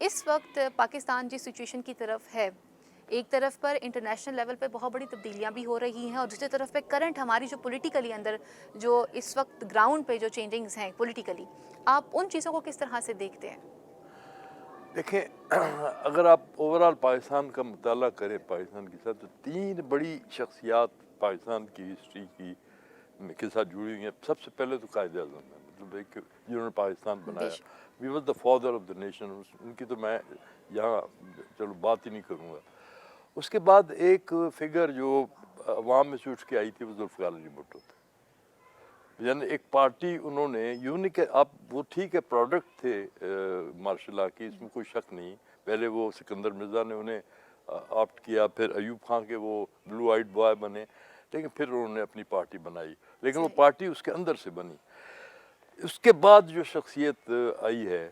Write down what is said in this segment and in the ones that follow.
اس وقت پاکستان جس سچویشن کی طرف ہے، ایک طرف پر انٹرنیشنل لیول پہ بہت بڑی تبدیلیاں بھی ہو رہی ہیں، اور دوسری طرف پہ کرنٹ ہماری جو پولیٹیکلی اندر جو اس وقت گراؤنڈ پہ جو چینجنگز ہیں پولیٹیکلی، آپ ان چیزوں کو کس طرح سے دیکھتے ہیں؟ دیکھیں، اگر آپ اوورال پاکستان کا مطالعہ کریں پاکستان کے ساتھ، تو 3 بڑی شخصیات پاکستان کی ہسٹری کی کے ساتھ جڑی ہوئی ہیں. سب سے پہلے تو قائد اعظم ہے، مطلب ایک جنہوں نے پاکستان بنایا. We was the father of the nation. ان کی تو میں یہاں چلو بات ہی نہیں کروں گا. اس کے بعد ایک فگر جو عوام میں سے اٹھ کے آئی تھی، وہ ذوالفقار علی بھٹو تھے. یعنی ایک پارٹی انہوں نے یونیک، آپ وہ ٹھیک ہے پروڈکٹ تھے مارشل لا کی، اس میں کوئی شک نہیں. پہلے وہ سکندر مرزا نے انہیں آپٹ کیا، پھر ایوب خان کے وہ بلو آئیڈ بوائے بنے، لیکن پھر انہوں نے اپنی پارٹی بنائی، لیکن وہ پارٹی اس کے اندر سے بنی. اس کے بعد جو شخصیت آئی ہے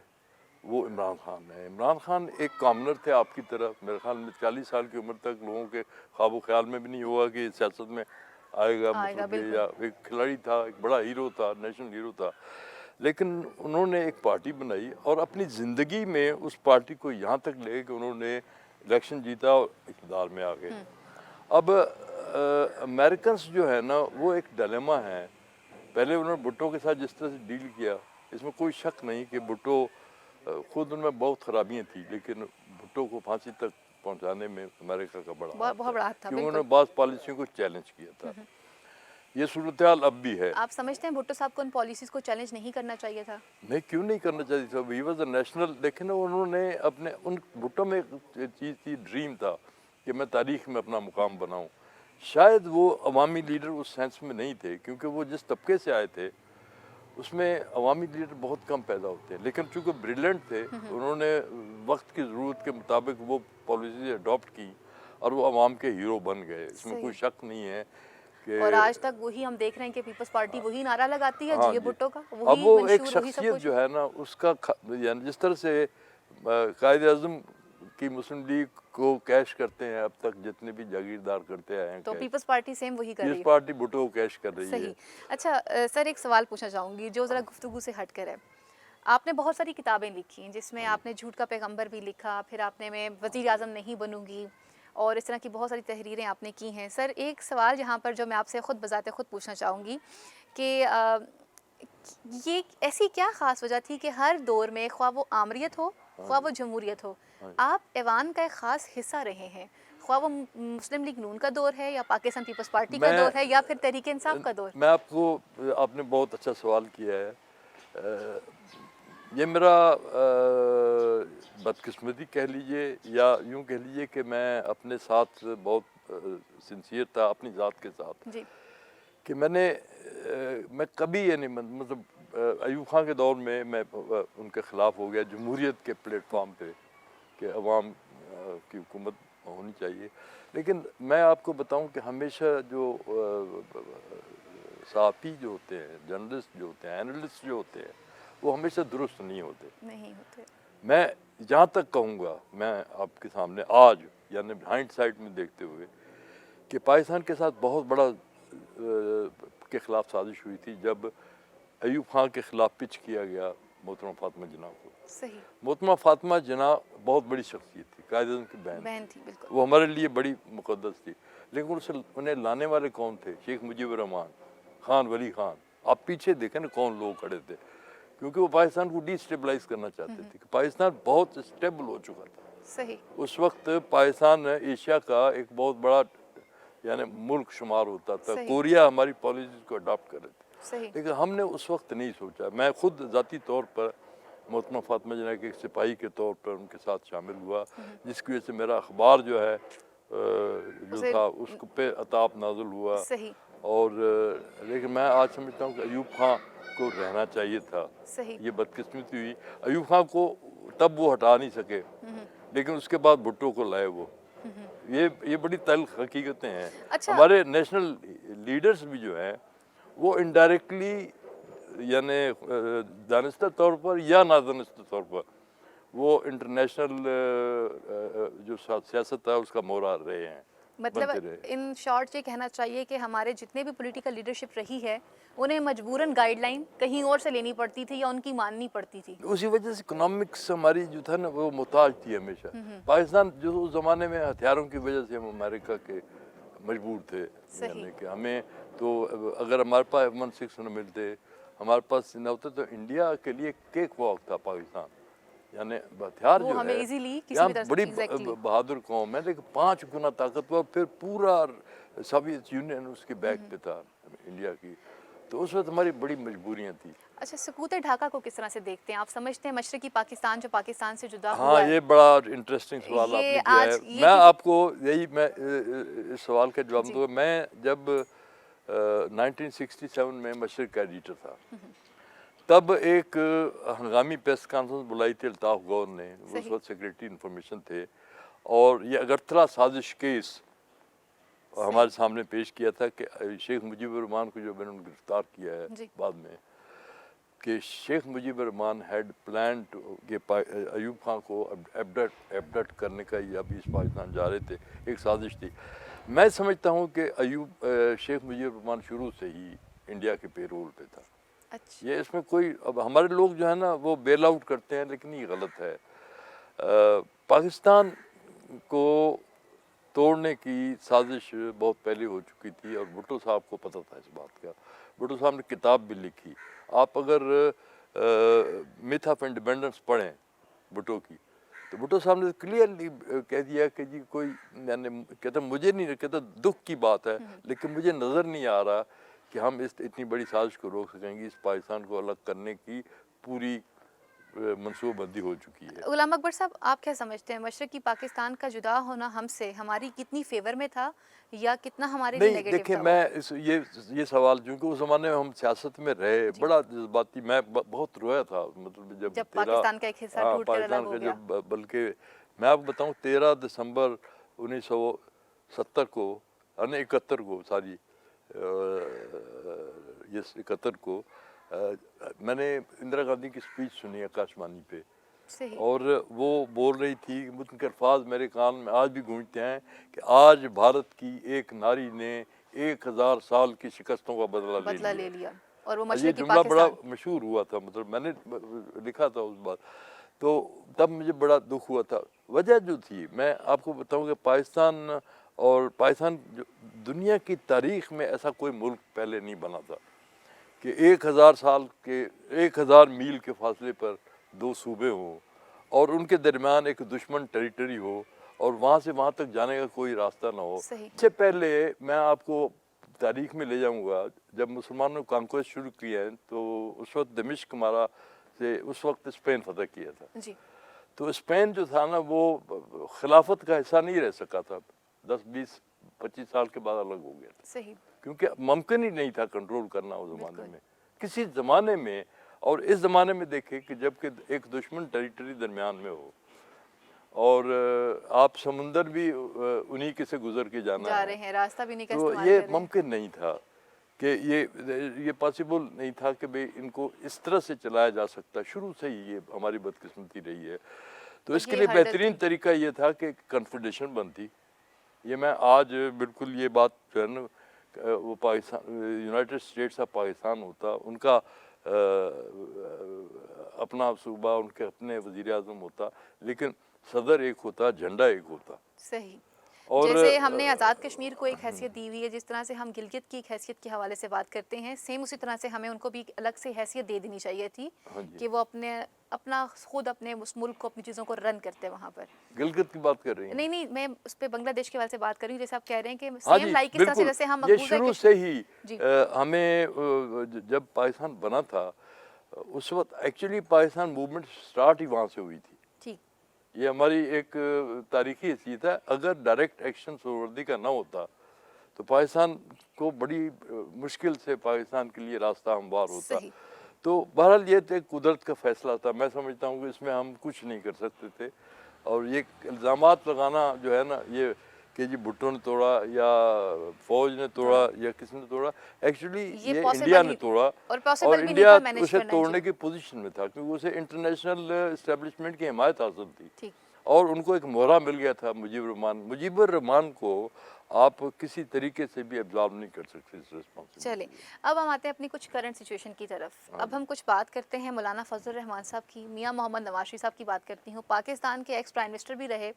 وہ عمران خان ہے. عمران خان ایک کامنر تھے آپ کی طرف. میرے خیال میں 40 سال کی عمر تک لوگوں کے خواب و خیال میں بھی نہیں ہوا کہ سیاست میں آئے گا، مطلب کہ یا ایک کھلاڑی تھا، ایک بڑا ہیرو تھا، نیشنل ہیرو تھا. لیکن انہوں نے ایک پارٹی بنائی اور اپنی زندگی میں اس پارٹی کو یہاں تک لے کہ انہوں نے الیکشن جیتا اور اقتدار میں آ گئے. اب امریکنس جو ہے نا، وہ ایک ڈیلیما ہے. پہلے انہوں نے بھٹو کے ساتھ جس طرح سے ڈیل کیا، اس میں کوئی شک نہیں کہ بھٹو خود ان میں بہت خرابیاں تھیں، لیکن بھٹو کو پھانسی تک پہنچانے میں امریکہ کا بڑا ہاتھ تھا، کیونکہ انہوں نے بعض پالیسیوں کو چیلنج کیا تھا. یہ صورتحال اب بھی ہے. آپ سمجھتے ہیں بھٹو صاحب کو ان پالیسیز کو چیلنج نہیں کرنا چاہیے تھا؟ نہیں، کیوں نہیں کرنا چاہیے تھا؟ He was a national. دیکھیں نا، انہوں نے اپنے ان بھٹو میں ایک چیز تھی، ڈریم تھا کہ میں تاریخ میں اپنا مقام بناؤں. شاید وہ عوامی لیڈر اس سینس میں نہیں تھے، کیونکہ وہ جس طبقے سے آئے تھے اس میں عوامی لیڈر بہت کم پیدا ہوتے ہیں. لیکن چونکہ بریلینٹ تھے، انہوں نے وقت کی ضرورت کے مطابق وہ پالیسیز اڈاپٹ کی اور وہ عوام کے ہیرو بن گئے. اس میں کوئی شک نہیں ہے کہ اور آج تک وہی ہم دیکھ رہے ہیں کہ پیپلز پارٹی وہی نعرہ لگاتی ہے، جی بھٹو کا اب وہ ایک شخصیت جو ہے نا اس کا، یعنی جس طرح سے قائد اعظم کی مسلم لیگ کو کیش کرتے ہیں اب تک جتنے بھی جاگیردار کرتے آئے ہیں، تو پیپلز پارٹی سیم وہی کر رہی ہے. پیپلز پارٹی بھٹو کو کیش کر رہی ہے. صحیح. اچھا سر، ایک سوال پوچھنا چاہوں گی جو ذرا گفتگو سے ہٹ کر ہے. آپ نے بہت ساری کتابیں لکھی ہیں جس میں آپ نے جھوٹ کا پیغمبر بھی لکھا، پھر آپ نے میں وزیر اعظم نہیں بنوں گی، اور اس طرح کی بہت ساری تحریریں آپ نے کی ہیں. سر ایک سوال جہاں پر جو میں آپ سے خود بذات خود پوچھنا چاہوں گی کہ یہ ایسی کیا خاص وجہ تھی کہ ہر دور میں خواہ وہ آمریت ہو خواہ وہ جمہوریت ہو، آپ ایوان کا ایک خاص حصہ رہے ہیں، خواہ وہ مسلم لیگ نون کا دور ہے یا پاکستان پیپلز پارٹی کا دور ہے یا پھر تحریک انصاف کا دور؟ میں آپ نے بہت اچھا سوال کیا ہے. یہ میرا بدقسمتی کہہ لیجئے یا یوں کہہ لیجئے کہ میں اپنے ساتھ بہت سنسیئر تھا اپنی ذات کے ساتھ، جی، کہ میں کبھی یعنی مطلب ایوب خان کے دور میں ان کے خلاف ہو گیا جمہوریت کے پلیٹ فارم پہ کہ عوام کی حکومت ہونی چاہیے. لیکن میں آپ کو بتاؤں کہ ہمیشہ جو صحافی جو ہوتے ہیں، جرنلسٹ جو ہوتے ہیں، اینالسٹ جو ہوتے ہیں، وہ ہمیشہ درست نہیں ہوتے. میں جہاں تک کہوں گا، میں آپ کے سامنے آج یعنی ہائنڈ سائٹ میں دیکھتے ہوئے کہ پاکستان کے ساتھ بہت بڑا کے خلاف سازش ہوئی تھی جب ایوب خان کے خلاف پچ کیا گیا محترمہ فاطمہ جناح کو. صحیح. محترمہ فاطمہ جناح بہت بڑی شخصیت تھی، قائد اعظم کی بہن تھی، بالکل. وہ ہمارے لیے بڑی مقدس تھی. لیکن انہیں لانے والے کون تھے؟ شیخ مجیب الرحمان، خان ولی خان. آپ پیچھے دیکھیں نا کون لوگ کھڑے تھے، کیونکہ وہ پاکستان کو ڈی اسٹیبلائز کرنا چاہتے تھے. پاکستان بہت اسٹیبل ہو چکا تھا. صحیح. اس وقت پاکستان ایشیا کا ایک بہت بڑا یعنی ملک شمار ہوتا تھا. کوریا ہماری پالیسیز کو اڈاپٹ کر رہے تھے. لیکن ہم نے اس وقت نہیں سوچا. میں خود ذاتی طور پر محترمہ فاطمہ جناح کے ایک سپاہی کے طور پر ان کے ساتھ شامل ہوا، جس کی وجہ سے میرا اخبار جو ہے جو تھا اس پہ عطاف نازل ہوا. اور لیکن میں آج سمجھتا ہوں کہ ایوب خان کو رہنا چاہیے تھا. یہ بدقسمتی ہوئی. ایوب خان کو تب وہ ہٹا نہیں سکے، لیکن اس کے بعد بھٹو کو لائے وہ. یہ بڑی تلخ حقیقتیں ہیں. ہمارے نیشنل لیڈرز بھی جو ہیں وہ انڈائریکٹلی یعنی دانستہ طور پر یا نادانستہ طور پر وہ انٹرنیشنل جو سیاست ہے اس کا مورا رہے ہیں. مطلب بنتے رہے. ان شارٹ یہ کہنا چاہیے کہ ہمارے جتنے بھی پولیٹیکل لیڈرشپ رہی ہے انہیں مجبوراً گائیڈ لائن کہیں اور سے لینی پڑتی تھی یا ان کی ماننی پڑتی تھی. اسی وجہ سے اکنامکس ہماری جو تھا نا وہ محتاج تھی ہمیشہ. پاکستان جو اس زمانے میں ہتھیاروں کی وجہ سے ہم امریکہ کے مجبور تھے, یعنی کہ ہمیں تو اگر ہمارے پاس F-16 نہ ملتے, ہمارے پاس نہ ہوتا, تو انڈیا کے لیے کیک واک تھا پاکستان. یعنی ہتھیار وہ جو ہمیں ہے ایزیلی کسی یہاں بھی طرح بڑی ایگزیکٹلی بہادر قوم ہے, لیکن 5 گنا طاقتور, پھر پورا سوویت یونین اس کے بیک پہ تھا انڈیا کی. تو اس وقت ہماری بڑی مجبوریاں تھیں. اچھا, سقوط ڈھاکہ کو کس طرح سے دیکھتے ہیں آپ؟ سمجھتے ہیں مشرقی پاکستان جو پاکستان سے جدا ہوا ہاں, ہے, یہ بڑا انٹرسٹنگ سوال آپ یہ نے کیا ہے. آج یہ میں آپ کو یہی میں اس سوال کا جواب دوں. میں جب 1967 میں مشرق کا ایڈیٹر تھا, تب ایک ہنگامی پریس کانفرنس بلائی تھی الطاف گور نے, اس وقت سیکریٹری انفارمیشن تھے, اور یہ اگرتلا سازش کیس ہمارے سامنے پیش کیا تھا کہ شیخ مجیب الرحمان کو جو میں نے گرفتار کیا ہے بعد میں, کہ شیخ مجیب الرحمان ہیڈ پلانڈ کہ ایوب خان کو ایبڈکٹ کرنے کا, یا ابھی اس پاکستان جا رہے تھے, ایک سازش تھی. میں سمجھتا ہوں کہ شیخ مجیب الرحمان شروع سے ہی انڈیا کے پے رول پہ تھا. یہ اس میں کوئی, اب ہمارے لوگ جو ہے نا وہ بیل آؤٹ کرتے ہیں, لیکن یہ غلط ہے. پاکستان کو توڑنے کی سازش بہت پہلے ہو چکی تھی, اور بھٹو صاحب کو پتہ تھا اس بات کا. بھٹو صاحب نے کتاب بھی لکھی. آپ اگر میتھ آف انڈیپینڈنس پڑھیں بھٹو کی, تو بھٹو صاحب نے کلیئرلی کہہ دیا کہ جی کوئی, یعنی کہتا مجھے نہیں, کہتا دکھ کی بات ہے, لیکن مجھے نظر نہیں آ رہا کہ ہم اتنی بڑی سازش کو روک سکیں گے. اس پاکستان کو الگ کرنے کی پوری منصوبہ بندی ہو چکی ہے. غلام اکبر صاحب, آپ کیا سمجھتے ہیں مشرقی پاکستان کا جدا ہونا ہم سے ہماری کتنی فیور میں تھا یا کتنا ہمارے لیے نہیں نیگیٹو دیکھیں, تھا؟ میں یہ سوال, چونکہ اس زمانے میں ہم سیاست میں رہے, بڑا جذباتی, میں بہت رویا تھا. مطلب جب پاکستان کا ایک حصہ ٹوٹ کر الگ ہو گیا. جب, بلکہ میں آپ کو بتاؤں 13 دسمبر 1970 کو, یعنی 71 کو, سوری یہ 71 کو میں نے اندرا گاندھی کی اسپیچ سنی آکاش وانی پہ, اور وہ بول رہی تھی, ان کے الفاظ میرے کان میں آج بھی گونجتے ہیں, کہ آج بھارت کی ایک ناری نے 1000 سال کی شکستوں کا بدلہ لے لیا. اور وہ یہ جملہ بڑا مشہور ہوا تھا, مطلب میں نے لکھا تھا اس بات. تو تب مجھے بڑا دکھ ہوا تھا. وجہ جو تھی, میں آپ کو بتاؤں کہ پاکستان دنیا کی تاریخ میں ایسا کوئی ملک پہلے نہیں بنا تھا کہ 1000 سال کے 1000 میل کے فاصلے پر 2 صوبے ہوں, اور ان کے درمیان ایک دشمن ٹیریٹری ہو, اور وہاں سے وہاں تک جانے کا کوئی راستہ نہ ہو. اس سے پہلے میں آپ کو تاریخ میں لے جاؤں گا, جب مسلمانوں نے کانکویسٹ شروع کی ہے, تو اس وقت دمشق ہمارا سے اس وقت اسپین فتح کیا تھا. تو اسپین جو تھا نا, وہ خلافت کا حصہ نہیں رہ سکا تھا. 10-20-25 سال کے بعد الگ ہو گیا تھا, کیونکہ ممکن ہی نہیں تھا کنٹرول کرنا اس زمانے میں, کسی زمانے میں. اور اس زمانے میں دیکھیں کہ جب کہ ایک دشمن ٹیریٹری درمیان میں ہو, اور آپ سمندر بھی انہی کے سے گزر کے جانا ہے, راستہ بھی نہیں, تو یہ ممکن نہیں تھا کہ یہ پاسبل نہیں تھا کہ بھئی ان کو اس طرح سے چلایا جا سکتا. شروع سے ہی یہ ہماری بدقسمتی رہی ہے. تو اس کے لیے بہترین طریقہ یہ تھا کہ کنفیڈریشن بنتی. یہ میں آج بالکل یہ بات جو ہے نا, وہ Pakistan United States of Pakistan ہوتا, ان کا اپنا صوبہ, ان کے اپنے وزیر اعظم ہوتا, لیکن صدر ایک ہوتا, جھنڈا ایک ہوتا. صحیح. جیسے ہم نے آزاد کشمیر کو ایک حیثیت دی ہوئی ہے, جس طرح سے ہم گلگت کی ایک حیثیت کے حوالے سے بات کرتے ہیں, سیم اسی طرح سے ہمیں ان کو بھی الگ سے حیثیت دے دینی چاہیے تھی کہ وہ اپنا خود اپنے اس ملک کو, اپنی چیزوں کو رن کرتے وہاں پر. گلگت کی بات کر رہی ہیں؟ نہیں, میں اس پہ بنگلہ دیش کے حوالے سے بات کر رہی ہوں. جیسے آپ کہہ رہے ہیں کہ سیم لائک اس طرح سے جیسے ہم یہ شروع سے ہی ہمیں, جب پاکستان بنا تھا اس وقت ایکچولی پاکستان موومنٹ سٹارٹ ہی وہاں سے ہوئی تھی. یہ ہماری ایک تاریخی حیثیت ہے. اگر ڈائریکٹ ایکشن سہروردی کا نہ ہوتا تو پاکستان کو بڑی مشکل سے پاکستان کے لیے راستہ ہموار ہوتا. تو بہرحال یہ تو ایک قدرت کا فیصلہ تھا. میں سمجھتا ہوں کہ اس میں ہم کچھ نہیں کر سکتے تھے. اور یہ الزامات لگانا جو ہے نا, یہ کہ جی بھٹو نے توڑا یا فوج نے توڑا یا کس نے توڑا, ایکچولی یہ انڈیا نے توڑا, اور انڈیا اسے توڑنے کی پوزیشن میں تھا, کیونکہ اسے انٹرنیشنل اسٹیبلشمنٹ کی حمایت حاصل تھی. اور ان کو ایک مہرہ مل گیا تھا مجیب الرحمان کو آپ کسی طریقے سے بھی ابزارو نہیں کر سکتے اس رسپانسبلٹی۔ چلیں اب ہم آتے ہیں اپنی کچھ کرنٹ سچویشن کی طرف۔ اب ہم کچھ بات کرتے ہیں مولانا فضل الرحمان صاحب کی، میاں محمد نواز شریف صاحب کی بات کرتی ہوں، پاکستان کے ایکس پرائم منسٹر بھی رہے،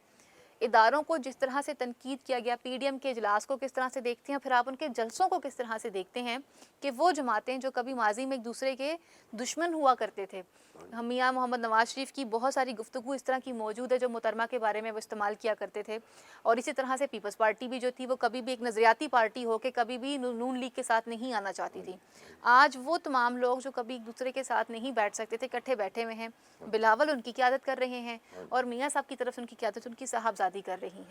اداروں کو جس طرح سے تنقید کیا گیا، پی ڈی ایم کے اجلاس کو کس طرح سے دیکھتے ہیں، پھر آپ ان کے جلسوں کو کس طرح سے دیکھتے ہیں کہ وہ جماعتیں جو کبھی ماضی میں ایک دوسرے کے دشمن ہوا کرتے تھے، ہم میاں محمد نواز شریف کی بہت ساری گفتگو اس طرح کی موجود ہے جو محترمہ کے بارے میں وہ استعمال کیا کرتے تھے، اور اسی طرح سے پیپلز پارٹی بھی جو تھی وہ کبھی بھی ایک نظریاتی پارٹی ہو کے کبھی بھی نون لیگ کے ساتھ نہیں آنا چاہتی تھی۔ آج وہ تمام لوگ جو کبھی ایک دوسرے کے ساتھ نہیں بیٹھ سکتے تھے اکٹھے بیٹھے ہوئے ہیں، بلاول ان کی قیادت کر رہے ہیں اور میاں صاحب کی طرف سے ان کی قیادت ان کی صاحبزادی کر رہی ہیں۔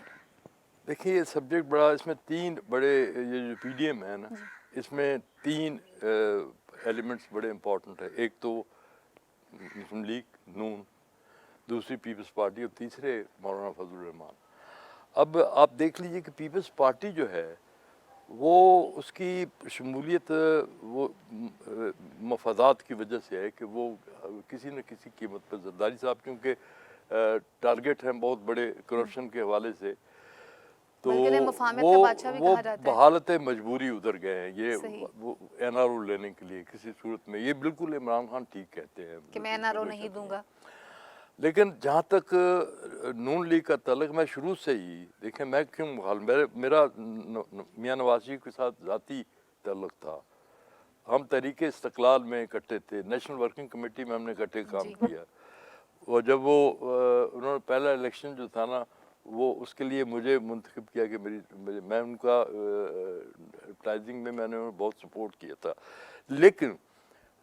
دیکھیے یہ سبجیکٹ بڑا، اس میں تین بڑے، یہ جو پی ڈی ایم ہے نا، اس میں تین ایلیمنٹس بڑے امپورٹنٹ ہیں، ایک تو مسلم لیگ نون، دوسری پیپلز پارٹی اور تیسرے مولانا فضل الرحمان۔ اب آپ دیکھ لیجئے کہ پیپلز پارٹی جو ہے وہ اس کی شمولیت وہ مفادات کی وجہ سے ہے کہ وہ کسی نہ کسی قیمت پر زرداری صاحب کیونکہ ٹارگیٹ ہیں بہت بڑے کرپشن کے حوالے سے، تو وہ بحالت مجبوری ادھر گئے ہیں، یہ وہ این آر او لینے کے لیے کسی صورت میں۔ یہ بالکل عمران خان ٹھیک کہتے ہیں کہ میں این آر او نہیں دوں گا، لیکن جہاں تک نون لیگ کا تعلق، میں شروع سے ہی دیکھیں میں کیوں میرا میاں نواز شریف کے ساتھ ذاتی تعلق تھا، ہم تحریک استقلال میں اکٹھے تھے، نیشنل ورکنگ کمیٹی میں ہم نے اکٹھے کام کیا، اور جب وہ انہوں نے پہلا الیکشن جو تھا نا وہ اس کے لیے مجھے منتخب کیا کہ میں ان کا ایڈورٹائزنگ میں نے انہیں بہت سپورٹ کیا تھا، لیکن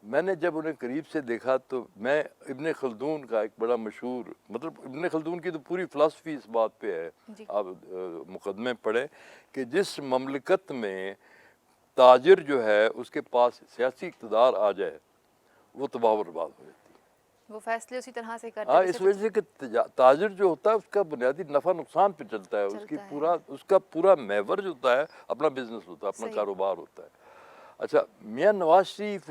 میں نے جب انہیں قریب سے دیکھا تو میں ابن خلدون کا ایک بڑا مشہور، مطلب ابن خلدون کی تو پوری فلسفی اس بات پہ ہے، آپ مقدمے پڑھیں کہ جس مملکت میں تاجر جو ہے اس کے پاس سیاسی اقتدار آ جائے وہ تباہ و برباد ہو جاتی ہے، وہ فیصلے اسی طرح سے کرتے ہاں، اس وجہ سے کہ تاجر جو ہوتا ہے اس کا بنیادی نفع نقصان پہ چلتا ہے، اس کا پورا محور جو ہوتا ہے اپنا بزنس ہوتا ہے، اپنا کاروبار ہوتا ہے۔ اچھا، میاں نواز شریف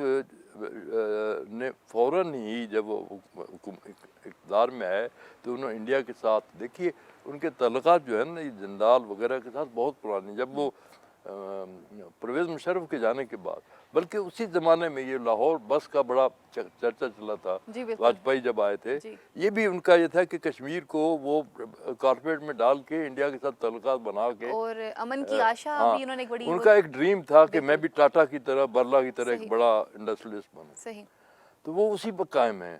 نے فوراً ہی جب وہ اقتدار میں آئے تو انہوں نے انڈیا کے ساتھ، دیکھیے ان کے تعلقات جو ہے نا یہ جندال وغیرہ کے ساتھ بہت پرانی، جب وہ پرویز مشرف کے جانے کے بعد، بلکہ اسی زمانے میں یہ لاہور بس کا بڑا چرچا چلا تھا، واجپئی جب آئے تھے، یہ بھی ان کا یہ تھا کہ کشمیر کو وہ کارپوریٹ میں ڈال کے انڈیا کے ساتھ تعلقات بنا کے، اور امن کی آشا بھی انہوں نے ایک بڑی، ان کا ایک ڈریم تھا کہ میں بھی ٹاٹا کی طرح، برلا کی طرح ایک بڑا انڈسٹریلسٹ بنوں، تو وہ اسی پر قائم ہیں۔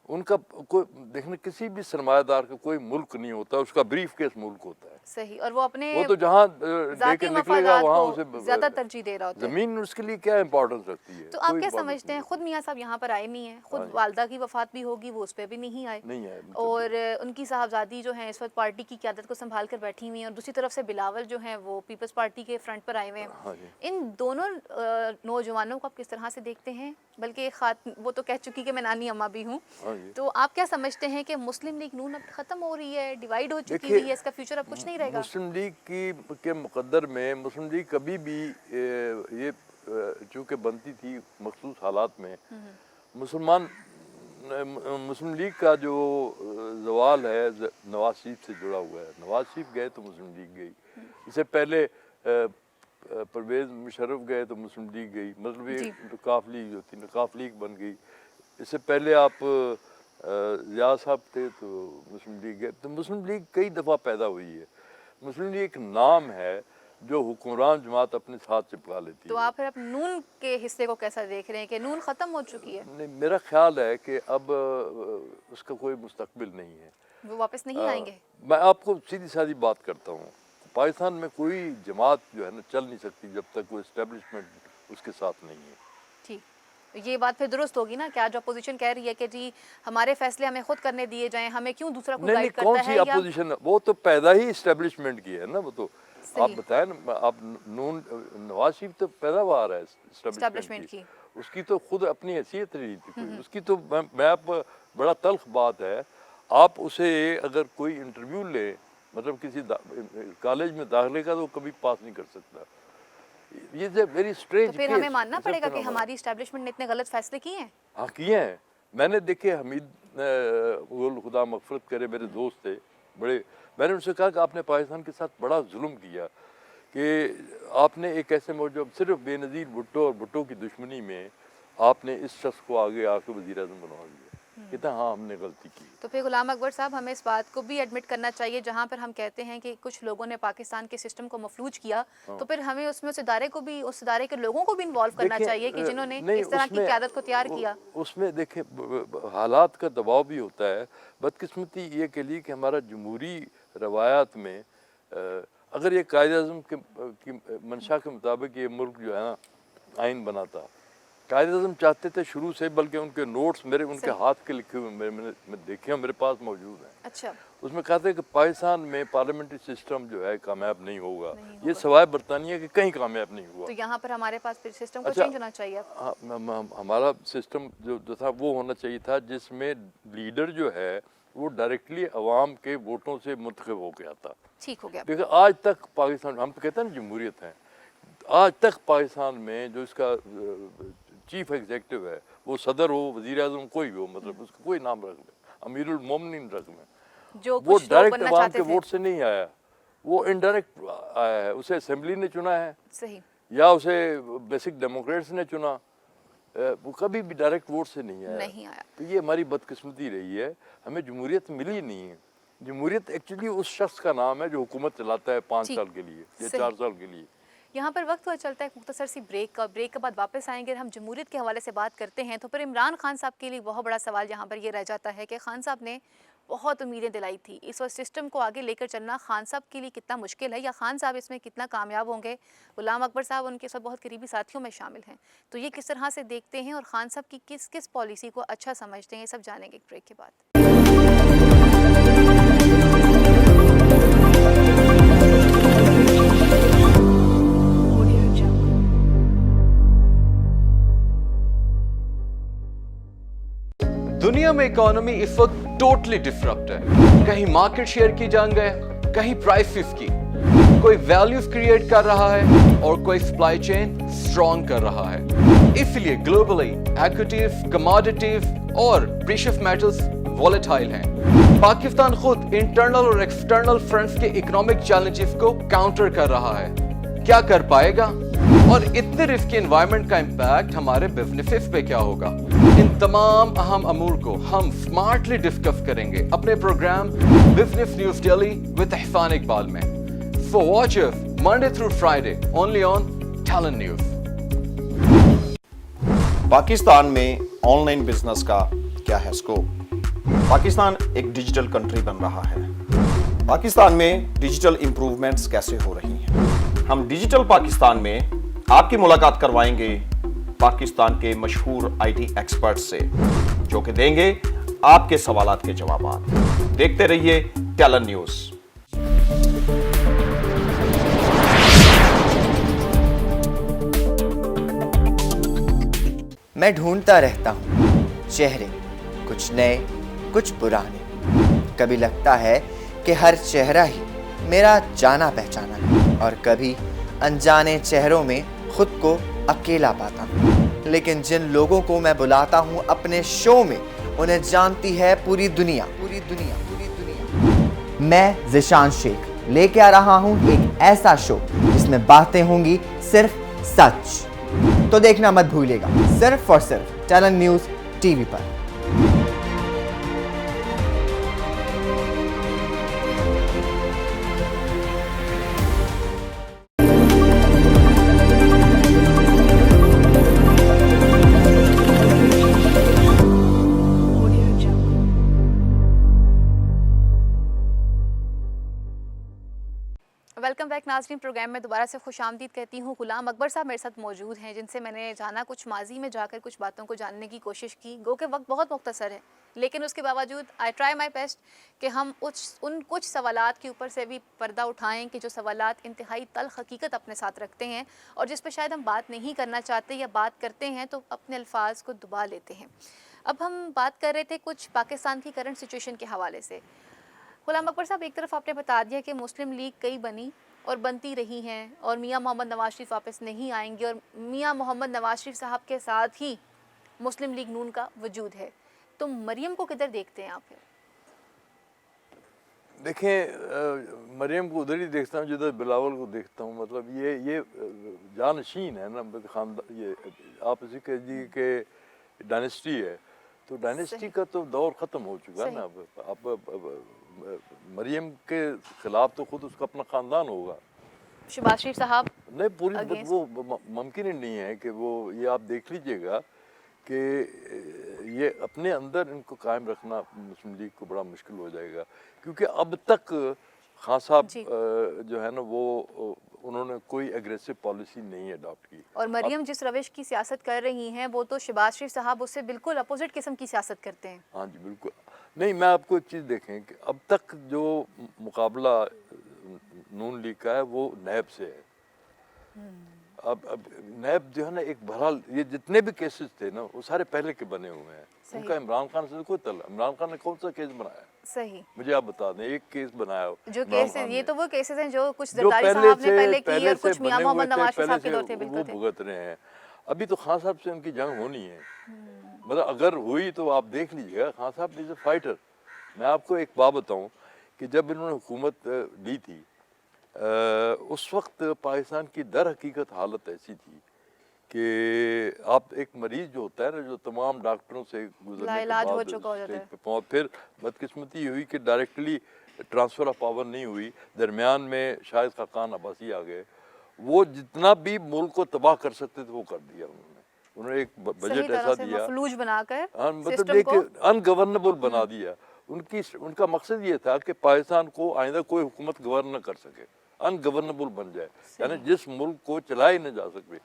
ان کا کوئی دیکھنا، کسی بھی سرمایہ دار کا کوئی ملک نہیں ہوتا، اس کا بریف کیس ملک ہوتا ہے، صحیح، اور وہ اپنے وہ تو جہاں لے کے نکلے گا وہاں کو اسے زیادہ ترجیح دے رہا ہوتا ہے، زمین اس کے لیے کیا امپورٹنس رکھتی ہے۔ تو آپ کیا سمجھتے ہیں، خود میاں صاحب یہاں پر آئے نہیں ہیں، خود والدہ کی وفات بھی ہوگی، وہ اس پہ بھی نہیں آئے، اور ان کی صاحبزادی جو ہیں اس وقت پارٹی کی قیادت کو سنبھال کر بیٹھی ہوئی ہیں، اور دوسری طرف سے بلاول جو ہیں وہ پیپلز پارٹی کے فرنٹ پر آئے ہوئے ہیں، ان دونوں نوجوانوں کو آپ کس طرح سے دیکھتے ہیں؟ بلکہ وہ تو کہہ چکی کہ میں نانی اماں بھی ہوں، تو آپ کیا سمجھتے ہیں کہ مسلم لیگ نون اب ختم ہو رہی ہے، ڈیوائیڈ ہو چکی ہوئی ہے، اس کا فیوچر اب کچھ نہیں رہے گا؟ مسلم لیگ کے مقدر میں مسلم لیگ کبھی بھی یہ چونکہ بنتی تھی مخصوص حالات میں، مسلم لیگ کا جو زوال ہے نواز شریف سے جڑا ہوا ہے، نواز شریف گئے تو مسلم لیگ گئی، اس سے پہلے پرویز مشرف گئے تو مسلم لیگ گئی، مطلب یہ نقاف لیگ جو تھی نقاف لیگ بن گئی، اس سے پہلے آپ ضیاء صاحب تھے تو مسلم لیگ گئے، تو مسلم لیگ کئی دفعہ پیدا ہوئی ہے، مسلم لیگ ایک نام ہے جو حکمران جماعت اپنے ساتھ چپکا لیتی ہے۔ تو آپ پھر اب نون کے حصے کو کیسا دیکھ رہے ہیں کہ نون ختم ہو چکی ہے؟ نہیں، میرا خیال ہے کہ اب اس کا کوئی مستقبل نہیں ہے، وہ واپس نہیں آئیں گے؟ میں آپ کو سیدھی سادھی بات کرتا ہوں، پاکستان میں کوئی جماعت جو ہے نا چل نہیں سکتی جب تک وہ اسٹیبلشمنٹ اس کے ساتھ نہیں ہے۔ ٹھیک، یہ بات پھر درست ہوگی نا کہ آج اپوزیشن کہہ رہی ہے کہ جی ہمارے فیصلے ہمیں خود کرنے دیے جائیں، ہمیں کیوں دوسرا کوئی گائیڈ کرتا ہے؟ کون سی اپوزیشن، وہ تو پیدا ہی اسٹیبلشمنٹ کی ہے نا، وہ تو آپ بتائیں نا، آپ نواز شریف تو پیداوار ہے اسٹیبلشمنٹ کی، اس کی تو خود اپنی حیثیت رہی تھی کوئی، اس کی تو میں آپ بڑا تلخ بات ہے، آپ اسے اگر کوئی انٹرویو لے، مطلب کسی کالج میں داخلے کا، تو کبھی پاس نہیں کر سکتا، یہ ویری اسٹرینج۔ تو پھر ہمیں ماننا پڑے گا کہ ہماری اسٹیبلشمنٹ نے اتنے غلط فیصلے کیے ہیں؟ ہاں کیے ہیں، میں نے دیکھے، حمید خدا مغفرت کرے میرے دوست تھے، بڑے میں نے ان سے کہا کہ آپ نے پاکستان کے ساتھ بڑا ظلم کیا کہ آپ نے ایک ایسے موجود صرف بے نظیر بھٹو اور بھٹو کی دشمنی میں آپ نے اس شخص کو آگے آ کے وزیر اعظم بنوا دیا. کہتا ہاں ہم نے غلطی کی. تو پھر غلام اکبر صاحب ہمیں اس بات کو بھی ایڈمٹ کرنا چاہیے جہاں پر ہم کہتے ہیں کہ کچھ لوگوں نے پاکستان کے سسٹم کو مفلوج کیا, تو پھر ہمیں اس میں اس ادارے کو بھی, اس ادارے کے لوگوں کو بھی انوالو کرنا چاہیے کہ جنہوں نے اس طرح کی قیادت کو تیار کیا. اس میں دیکھیں حالات کا دباؤ بھی ہوتا ہے. بدقسمتی یہ کے لیے کہ ہمارا جمہوری روایات میں اگر یہ قائد اعظم کی منشا کے مطابق یہ ملک جو ہے نا آئین بناتا, قائد اعظم چاہتے تھے شروع سے, بلکہ ان کے نوٹس میرے ان کے ہاتھ کے لکھے ہوئے میں دیکھے ہیں, میرے پاس موجود ہیں. اچھا. اس میں کہتے ہیں کہ پاکستان میں پارلیمنٹری سسٹم جو ہے کامیاب نہیں ہوگا, یہ سوائے برطانیہ کے کہیں کامیاب نہیں ہوا. تو یہاں پر ہمارے پاس پھر سسٹم کو چینج ہونا چاہیے. ہمارا سسٹم جو تھا وہ ہونا چاہیے تھا جس میں لیڈر جو ہے وہ ڈائریکٹلی عوام کے ووٹوں سے منتخب ہو کے آتا. ٹھیک ہو گیا. دیکھیں آج تک پاکستان, ہم تو کہتے ہیں نا جمہوریت ہے, آج تک پاکستان میں جو اس کا چیف ایگزیکٹو ہے وہ صدر ہو, وزیر اعظم کوئی ہو, مطلب اس کا کوئی نام رکھ لیں, امیر المومنین رکھ لیں, وہ ڈائریکٹ عوام کے ووٹ سے نہیں آیا, وہ انڈائریکٹ آیا ہے. اسے اسمبلی نے چنا ہے, صحیح, یا اسے بیسک ڈیموکریٹس نے چنا, وہ کبھی بھی ڈائریکٹ ووٹ سے نہیں آیا. تو یہ ہماری بدقسمتی رہی ہے, ہمیں جمہوریت ملی نہیں ہے. جمہوریت ایکچولی اس شخص کا نام ہے جو حکومت چلاتا ہے 5 سال کے لیے یا 4 سال کے لیے. یہاں پر وقت ہوا چلتا ہے ایک مختصر سی بریک کا, بریک کے بعد واپس آئیں گے. ہم جمہوریت کے حوالے سے بات کرتے ہیں تو پھر عمران خان صاحب کے لیے بہت بڑا سوال یہاں پر یہ رہ جاتا ہے کہ خان صاحب نے بہت امیدیں دلائی تھی, اس وقت سسٹم کو آگے لے کر چلنا خان صاحب کے لیے کتنا مشکل ہے, یا خان صاحب اس میں کتنا کامیاب ہوں گے. غلام اکبر صاحب ان کے ساتھ بہت قریبی ساتھیوں میں شامل ہیں, تو یہ کس طرح سے دیکھتے ہیں اور خان صاحب کی کس پالیسی کو اچھا سمجھتے ہیں, یہ سب جانیں گے ایک بریک کے بعد. دنیا میں اکانومی اس وقت ٹوٹلی ڈسرپٹ ہے. کہیں مارکیٹ شیئر کی جنگ ہے, کہیں پرائسز کی. کوئی ویلیوز کریٹ کر رہا ہے اور کوئی سپلائی چین سٹرونگ کر رہا ہے. اس لیے گلوبلی ایکوٹیز, کموڈیٹیز اور پریشیس میٹلز وولیٹائل ہیں. پاکستان خود انٹرنل اور ایکسٹرنل فرنٹس کے اکنامک چیلنجز کو کاؤنٹر کر رہا ہے. کیا کر پائے گا؟ اور اتنے رسکی انوائرمنٹ کا امپیکٹ ہمارے بزنسز پہ کیا ہوگا؟ ان تمام اہم امور کو ہم سمارٹلی ڈسکس کریں گے اپنے program business news daily with Ahsan Iqbal میں. So watch us Monday through Friday only on Talent News. Pakistan میں آن لائن بزنس کا کیا ہے اسکوپ؟ پاکستان ایک ڈیجیٹل کنٹری بن رہا ہے. پاکستان میں ڈیجیٹل امپروومنٹس کیسے ہو رہی ہیں؟ ہم ڈیجیٹل پاکستان میں آپ کی ملاقات کروائیں گے پاکستان کے مشہور آئی ٹی ایکسپرٹ سے, جو کہ دیں گے آپ کے سوالات کے جوابات. دیکھتے رہیے ٹیلنٹ نیوز. میں ڈھونڈتا رہتا ہوں چہرے, کچھ نئے کچھ پرانے. کبھی لگتا ہے کہ ہر چہرہ ہی میرا جانا پہچانا ہے, اور کبھی انجانے چہروں میں خود کو اکیلا پاتا ہوں. لیکن جن لوگوں کو میں بلاتا ہوں اپنے شو میں, انہیں جانتی ہے پوری دنیا. میں ذیشان شیخ لے کے آ رہا ہوں ایک ایسا شو جس میں باتیں ہوں گی صرف سچ. تو دیکھنا مت بھولیے گا, صرف اور صرف ٹیلنٹ نیوز ٹی وی پر. ویلکم بیک ناظرین. پروگرام میں دوبارہ سے خوش آمدید کہتی ہوں. غلام اکبر صاحب میرے ساتھ موجود ہیں, جن سے میں نے جانا کچھ ماضی میں جا کر کچھ باتوں کو جاننے کی کوشش کی. گو کہ وقت بہت مختصر ہے, لیکن اس کے باوجود آئی ٹرائی مائی بیسٹ کہ ہم ان کچھ سوالات کے اوپر سے بھی پردہ اٹھائیں کہ جو سوالات انتہائی تلخ حقیقت اپنے ساتھ رکھتے ہیں, اور جس پہ شاید ہم بات نہیں کرنا چاہتے, یا بات کرتے ہیں تو اپنے الفاظ کو دبا لیتے ہیں. اب ہم بات کر رہے تھے کچھ پاکستان کی کرنٹ سچویشن کے حوالے سے. غلام اکبر صاحب, ایک طرف آپ نے بتا دیا کہ مسلم لیگ کئی بنی اور بنتی رہی ہیں, اور میاں محمد نواز شریف واپس نہیں آئیں گے, اور میاں محمد نواز شریف صاحب کے ساتھ ہی مسلم لیگ نون کا وجود ہے. تو مریم کو کدھر دیکھتے ہیں آپ پھر؟ دیکھیں مریم کو ادھر ہی دیکھتا ہوں جدھر بلاول کو دیکھتا ہوں. مطلب یہ جانشین ہے نا خاندان. یہ آپ اسی کہیے کہ ڈائنیسٹی ہے, تو ڈائنیسٹی کا تو دور ختم ہو چکا نا. اب مریم کے خلاف تو خود اس کا اپنا خاندان ہوگا. شہباز شریف صاحب نہیں پوری وہ ممکن ہی نہیں ہے کہ وہ, یہ آپ دیکھ لیجئے گا کہ یہ اپنے اندر ان کو قائم رکھنا مسلم لیگ کو بڑا مشکل ہو جائے گا, کیونکہ اب تک خان صاحب جو ہے نا وہ انہوں نے کوئی ایگریسو پالیسی نہیں اڈاپٹ کی. اور مریم جس روش کی سیاست کر رہی ہیں وہ تو شہباز شریف صاحب اس سے بالکل اپوزٹ قسم کی سیاست کرتے ہیں. ہاں جی بالکل. نہیں میں آپ کو ایک چیز دیکھیں کہ اب تک جو مقابلہ نون لیگ کا ہے وہ نیب سے ہے. اب نیب جو ہے نا ایک بہرحال یہ جتنے بھی کیسز تھے نا وہ سارے پہلے کے بنے ہوئے ہیں. ان کا عمران خان سے کوئی تعلق. عمران خان نے کون سا کیس بنایا؟ صحیح, مجھے آپ بتا دیں ایک کیس بنایا جو کیسز, یہ تو وہ کیسز ہیں جو کچھ جو زرداری صاحب نے پہلے کی اور کچھ میاں محمد نواز شریف صاحب کے دور تھے. وہ بالکل بھگت رہے ہیں. ابھی تو خان صاحب سے ان کی جنگ ہونی ہے. مطلب اگر ہوئی تو آپ دیکھ لیجیے گا, خان صاحب از اے فائٹر. میں آپ کو ایک بات بتاؤں کہ جب انہوں نے حکومت لی تھی اس وقت پاکستان کی در حقیقت حالت ایسی تھی کہ آپ ایک مریض جو ہوتا ہے نا, جو تمام ڈاکٹروں سے گزرنے کے بعد اسٹیج پہ پہنچ, پھر بدقسمتی یہ ہوئی کہ ڈائریکٹلی ٹرانسفر آف پاور نہیں ہوئی, درمیان میں شاہد خاقان عباسی آ گئے. وہ جتنا بھی ملک کو تباہ کر سکتے تھے وہ کر دیا انہوں نے ایک بجٹ ایسا دیا مفلوج بنا کر, مطلب یہ کہ ان گورنبل بنا دیا. ان کا مقصد یہ تھا کہ پاکستان کو آئندہ کوئی حکومت گورن نہ کر سکے, ان گورنبل بن جائے, یعنی جس ملک کو چلا ہی نہ جا سکے.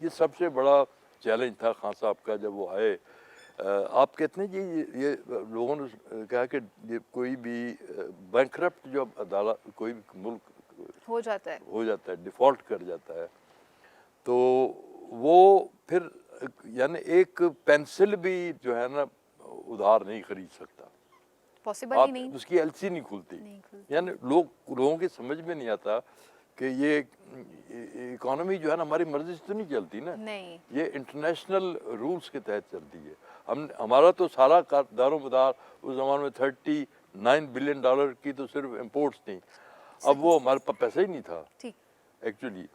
یہ سب سے بڑا چیلنج تھا خان صاحب کا جب وہ آئے. آپ کہتے ہیں جی یہ لوگوں نے کہا کہ کوئی بھی بینکرپٹ جو عدالت کوئی بھی ملک ہو جاتا ہے ڈیفالٹ کر جاتا ہے, تو وہ پھر یعنی ایک پینسل بھی جو ہے نا ادھار نہیں خرید سکتا. پاسبل ہی نہیں, اس کی ایل سی نہیں کھلتی. یعنی لوگوں کی سمجھ میں نہیں آتا کہ یہ اکانومی جو ہے نا ہماری مرضی سے تو نہیں چلتی نا, یہ انٹرنیشنل رولز کے تحت چلتی ہے. ہمارا تو سارا دار و مدار اس زمانے میں $39 بلین کی تو صرف امپورٹس تھیں. اب وہ ہمارے پاس پیسہ ہی نہیں تھا ایکچولی.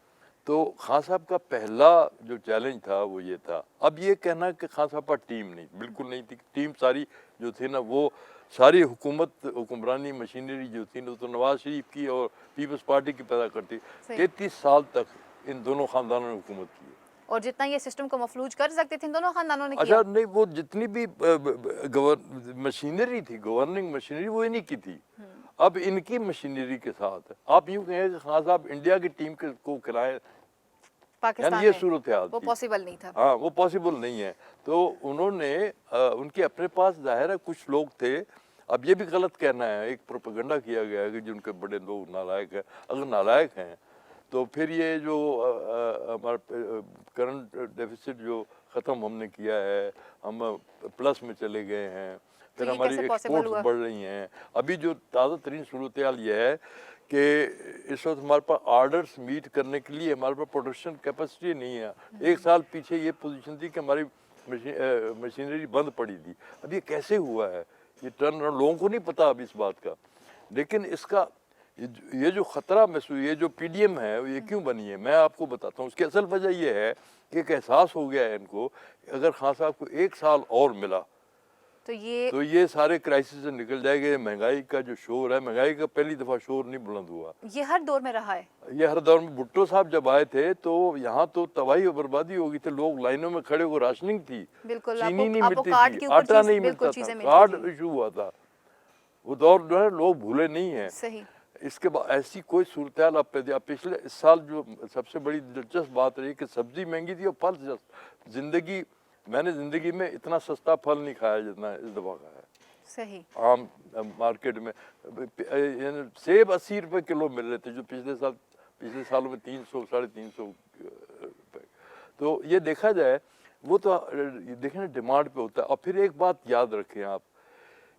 تو خان صاحب کا پہلا جو چیلنج تھا وہ یہ تھا. اب یہ کہنا کہ خان صاحب پر ٹیم نہیں, بالکل نہیں تھی. ٹیم ساری جو تھی نا وہ ساری حکمرانی مشینری جو تھی تو نواز شریف کی اور پیپلز پارٹی کی پیدا کرتی. 33 سال تک ان دونوں خاندانوں نے حکومت کی, اور جتنا یہ سسٹم کو مفلوج کر سکتے تھے ان دونوں خاندانوں نے کیا. اچھا نہیں, وہ جتنی بھی مشینری تھی, گورننگ مشینری, وہ انہی کی تھی. اب ان کی مشینری کے ساتھ آپ یوں کہیں کہ خان صاحب انڈیا کی ٹیم کو کھلائیں, یعنی یہ صورتحال وہ پاسبل نہیں تھا. ہاں وہ پاسبل نہیں ہے. تو انہوں نے ان کے اپنے پاس ظاہر ہے کچھ لوگ تھے. اب یہ بھی غلط کہنا ہے, ایک پروپیگنڈا کیا گیا ہے کہ جن کے بڑے لوگ نالائق ہیں. اگر نالائق ہیں تو پھر یہ جو ہمارا کرنٹ ڈیفیسٹ جو ختم ہم نے کیا ہے, ہم پلس میں چلے گئے ہیں, پھر ہماری ایکسپورٹس بڑھ رہی ہیں. ابھی جو تازہ ترین صورتحال یہ ہے کہ اس وقت ہمارے پاس آرڈرس میٹ کرنے کے لیے ہمارے پاس پروڈکشن کیپیسٹی نہیں ہے. 1 سال پیچھے یہ پوزیشن تھی کہ ہماری مشینری بند پڑی تھی. اب یہ کیسے ہوا ہے, یہ ٹرن اراؤنڈ لوگوں کو نہیں پتا اب اس بات کا. لیکن اس کا یہ جو خطرہ محسوس, یہ جو پی ڈی ایم ہے یہ کیوں بنی ہے, میں آپ کو بتاتا ہوں. اس کی اصل وجہ یہ ہے کہ ایک احساس ہو گیا ہے ان کو, اگر خان صاحب کو 1 سال اور ملا تو یہ سارے کرائسس سے نکل جائے گا. مہنگائی کا جو شور ہے, مہنگائی کا پہلی دفعہ شور نہیں بلند ہوا. یہ ہر دور میں رہا ہے. یہ ہر دور میں. بھٹو صاحب جب آئے تھے تو یہاں تو تباہی و بربادی ہو گئی تھی. لوگ لائنوں میں کھڑے ہو, راشننگ تھی, چینی نہیں ملتی تھی, آٹا نہیں ملتا تھا, کارڈ ایشو ہوا تھا. وہ دور جو ہے لوگ بھولے نہیں ہیں. اس کے بعد ایسی کوئی صورتحال آپ پچھلے اس سال جو سب سے بڑی دلچسپ بات رہی کہ سبزی مہنگی تھی اور پھل سستا. میں نے زندگی میں اتنا سستا پھل نہیں کھایا جتنا اس دفعہ کھایا. صحیح. عام مارکیٹ میں سیب 80 روپے کلو مل رہے تھے, جو پچھلے سالوں میں 300 350 روپے. تو یہ دیکھا جائے وہ تو دیکھیں نا ڈیمانڈ پہ ہوتا ہے. اور پھر ایک بات یاد رکھیں آپ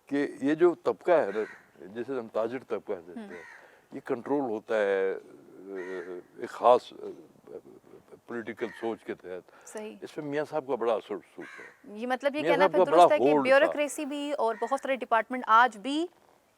کہ یہ جو طبقہ ہے نا, جیسے ہم تاجر طبقہ کہتے ہیں, یہ کنٹرول ہوتا ہے ایک خاص پولیٹیکل سوچ کے تحت. اس پہ میاں صاحب کا بڑا اثر رسوخ ہے. یہ مطلب یہ کہنا پھر درست ہے کہ بیوروکریسی بھی اور بہت سارے ڈپارٹمنٹ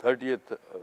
30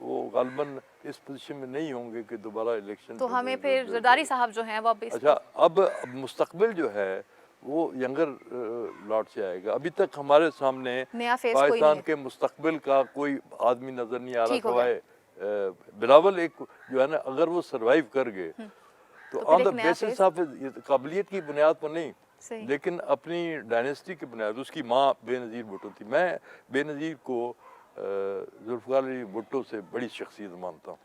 وہ غالباً اس پوزیشن میں نہیں ہوں گے کہ دوبارہ الیکشن. تو ہمیں پھر زرداری صاحب جو ہیں وہ اچھا اب مستقبل جو ہے وہ ینگر لاٹ سے آئے گا. ابھی تک ہمارے سامنے نیا فیس کوئی نہیں پاکستان ہے. کے مستقبل کا کوئی آدمی نظر نہیں آ رہا ٹھیک ہو گیا. سوائے بلاول ایک جو ہے نا, اگر وہ سروائیو کر گئے تو پھر آن ایک دا نیا بیسس آف قابلیت کی بنیاد پر نہیں, صحیح. لیکن اپنی ڈائنیسٹی کی بنیاد. اس کی ماں بے نظیر بھٹو تھی. میں بے نظیر کو ذوالفقار علی بھٹو سے بڑی شخصیت مانتا ہوں.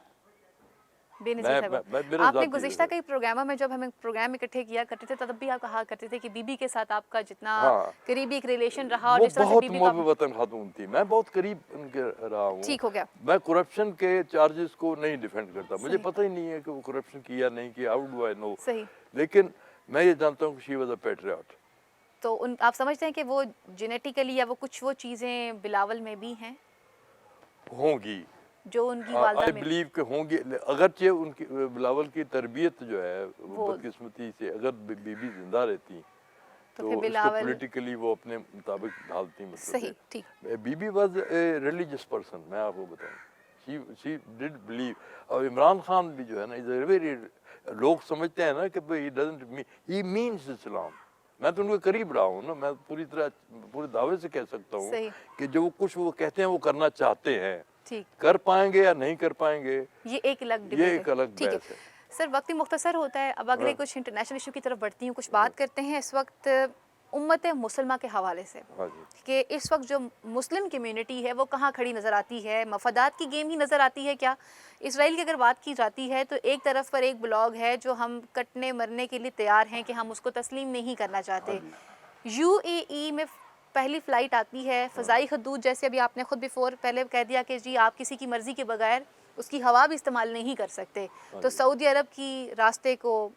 بے نظیر صاحبہ, میرا آپ نے ذاتی گزشتہ کئی پروگراموں میں جب ہمیں پروگرام اکٹھے کیا کرتے تھے تب بھی آپ کہا کرتے تھے کہ بی بی کے ساتھ آپ کا جتنا قریبی ایک ریلیشن رہا اور وہ جس طرح سے بہت بی بی محب وطن خاتون تھی. میں بہت قریب ان کے رہا ہوں. ٹھیک ہو گیا. میں کرپشن کے چارجز کو نہیں ڈیفینڈ کرتا, مجھے پتہ ہی نہیں ہے کہ وہ کرپشن کیا نہیں کیا, ہاؤ ڈو آئی نو. صحیح. لیکن میں یہ جانتا ہوں کہ شی واز اے پیٹریاٹ. تو آپ سمجھتے ہیں کہ وہ جینیٹیکلی یا وہ کچھ وہ چیزیں بلاول میں بھی ہیں ہوں گی, جو ان کی والدہ آئی میں؟ بلیو کہ ہوں گی, اگرچہ ان کی بلاول کی تربیت جو ہے وہ بدقسمتی سے اگر بی بی زندہ رہتی تو اس کو پولیٹیکلی وہ اپنے مطابق ڈھالتی. صحیح, ٹھیک. Bibi was a religious person, میں آپ کو بتاؤں. She did believe. اور عمران خان بھی جو ہے نا از اے ویری, لوگ سمجھتے ہیں نا کہ ہی مینس اسلام. میں تو ان کے قریب رہا ہوں نا, میں پوری طرح پورے دعوے سے کہہ سکتا ہوں کہ جو کچھ وہ کہتے ہیں وہ کرنا چاہتے ہیں. کر پائیں گے یا نہیں کر پائیں گے یہ ایک الگ بحث ہے. سر وقت مختصر ہوتا ہے, اب اگلے کچھ انٹرنیشنل ایشو کی طرف بڑھتی ہوں. کچھ بات کرتے ہیں اس وقت امت مسلمہ کے حوالے سے کہ اس وقت جو مسلم کمیونٹی ہے وہ کہاں کھڑی نظر آتی ہے. مفادات کی گیم ہی نظر آتی ہے کیا؟ اسرائیل کی اگر بات کی جاتی ہے تو ایک طرف پر ایک بلاگ ہے جو ہم کٹنے مرنے کے لیے تیار ہیں کہ ہم اس کو تسلیم نہیں کرنا چاہتے. یو اے ای میں پہلی فلائٹ آتی ہے, فضائی حدود جیسے ابھی آپ نے خود پہلے کہہ دیا کہ جی آپ کسی کی مرضی کے بغیر اس کی ہوا بھی استعمال نہیں کر سکتے. تو سعودی عرب کی راستے کو,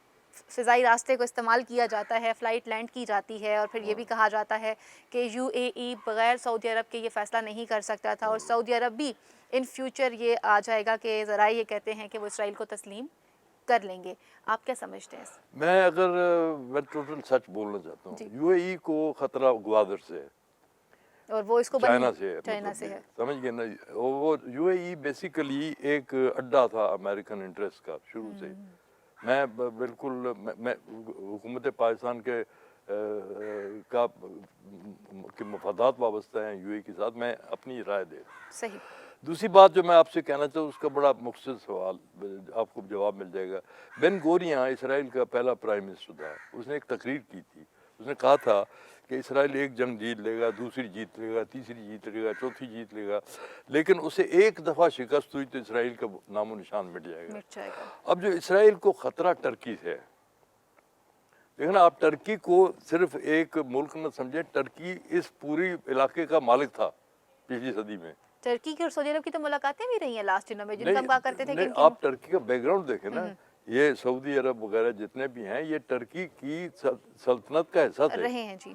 فضائی راستے کو استعمال کیا جاتا ہے, فلائٹ لینڈ کی جاتی ہے, اور پھر یہ بھی کہا جاتا ہے کہ یو اے ای بغیر سعودی عرب کے یہ فیصلہ نہیں کر سکتا تھا, اور سعودی عرب بھی ان فیوچر یہ آ جائے گا کہ ذرائع یہ کہتے ہیں کہ وہ اسرائیل کو تسلیم کر لیں گے. آپ کیا سمجھتے ہیں؟ میں ٹوٹل سچ بولنا چاہتا ہوں. یو اے ای کو خطرہ گوادر سے ہے اور وہ اس کو چائنا سے ہے, سمجھ گئے نا. وہ یو اے ای بیسیکلی ایک اڈا تھا امریکن انٹرسٹ کا شروع سے. میں بالکل میں حکومت پاکستان کے مفادات وابستہ ہیں یو اے کے ساتھ, میں اپنی رائے دے. صحیح. دوسری بات جو میں آپ سے کہنا چاہوں اس کا بڑا مختصر سوال, آپ کو جواب مل جائے گا. بن گوریا اسرائیل کا پہلا پرائم منسٹر تھا. اس نے ایک تقریر کی تھی, اس نے کہا تھا کہ اسرائیل ایک جنگ جیت لے گا, دوسری جیت لے گا, تیسری جیت لے گا, چوتھی جیت لے گا, لیکن اسے ایک دفعہ شکست ہوئی تو اسرائیل کا نام و نشان مٹ جائے گا. اب جو اسرائیل کو خطرہ ٹرکی سے ہے, لیکن آپ ٹرکی کو صرف ایک ملک نہ سمجھیں, ٹرکی اس پوری علاقے کا مالک تھا پچھلی صدی میں. ٹرکی کی اور سعودی عرب کی تو ملاقاتیں بھی رہی ہیں لاسٹ دنوں میں, جن کا ہم کہا کرتے تھے کہ آپ ٹرکی کا بیک گراؤنڈ دیکھیں نا, یہ سعودی عرب وغیرہ جتنے بھی ہیں یہ ٹرکی کی سلطنت کا حصہ تھے رہے ہیں. جی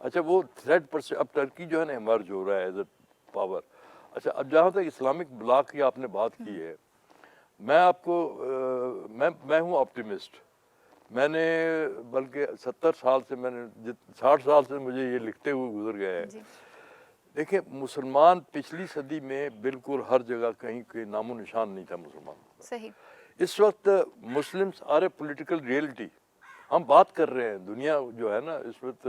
اچھا, وہ تھریٹ پر سے اب ٹرکی جو ہے نا ایمرج ہو رہا ہے ایز اے پاور. اچھا, اب جہاں تک اسلامک بلاک کی آپ نے بات کی ہے, میں آپ کو میں ہوں آپٹیمسٹ. میں نے بلکہ 70 سال سے, میں نے 60 سال سے مجھے یہ لکھتے ہوئے گزر گئے ہیں. دیکھیں, مسلمان پچھلی صدی میں بالکل ہر جگہ کہیں کوئی نام و نشان نہیں تھا مسلمان. صحیح. اس وقت Muslims are a political reality. ہم بات کر رہے ہیں, دنیا جو ہے نا اس وقت